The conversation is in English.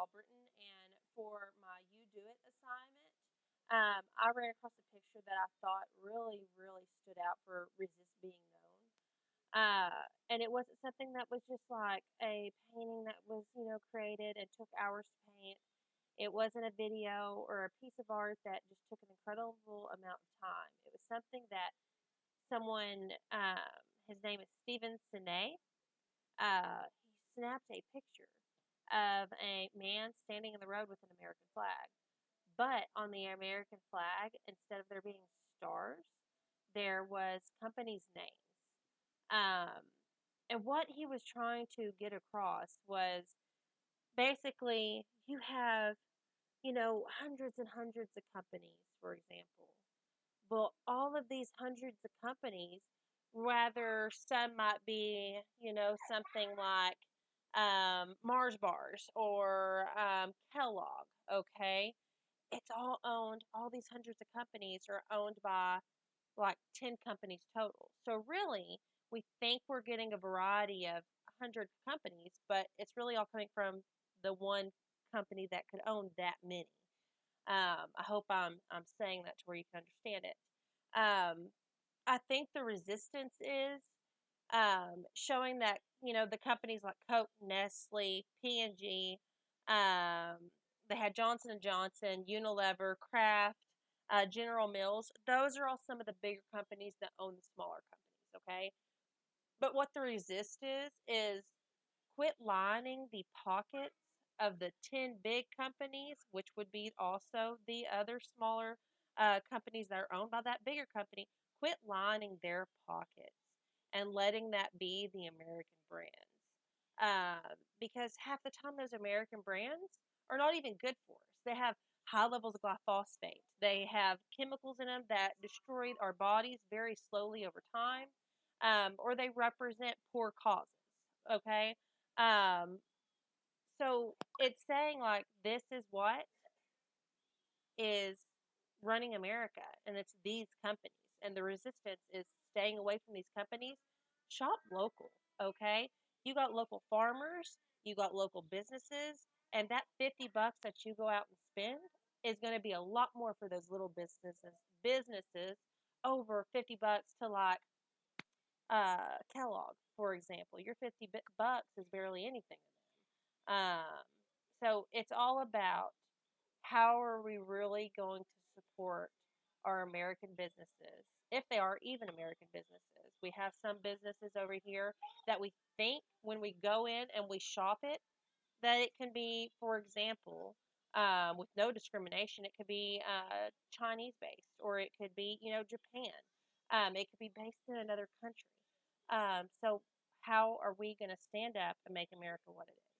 Albritton, and for my You Do It assignment, I ran across a picture that I thought really, really stood out for resist being known. And it wasn't something that was just like a painting that was, created and took hours to paint. It wasn't a video or a piece of art that just took an incredible amount of time. It was something that someone, his name is Stephen Sine, he snapped a picture of a man standing in the road with an American flag. But on the American flag, instead of there being stars, there was companies' names. Um, and what he was trying to get across was basically you have, hundreds and hundreds of companies, for example. Well, all of these hundreds of companies, rather some might be, something like Mars Bars or Kellogg, okay? It's all owned, all these hundreds of companies are owned by like 10 companies total. So really, we think we're getting a variety of 100 companies, but it's really all coming from the one company that could own that many. I hope I'm saying that to where you can understand it. Um, I think the resistance is showing that the companies like Coke, Nestle, P&G, they had Johnson and Johnson, Unilever, Kraft, General Mills. Those are all some of the bigger companies that own the smaller companies. Okay, but what the resist is quit lining the pockets of the 10 big companies, which would be also the other smaller companies that are owned by that bigger company. Quit lining their pockets and letting that be the American brands. Because half the time, those American brands are not even good for us. They have high levels of glyphosate, they have chemicals in them that destroy our bodies very slowly over time, or they represent poor causes. Okay, um, so it's saying like this is what is running America, and it's these companies, and the resistance is staying away from these companies. Shop local, okay? You got local farmers, you got local businesses, and that $50 that you go out and spend is going to be a lot more for those little businesses over $50 to like Kellogg, for example. Your $50 is barely anything to them. So it's all about how are we really going to support our American businesses, if they are even American businesses. We have some businesses over here that we think when we go in and we shop it, that it can be, for example, with no discrimination, it could be Chinese based, or it could be, Japan. It could be based in another country. So, how are we going to stand up and make America what it is?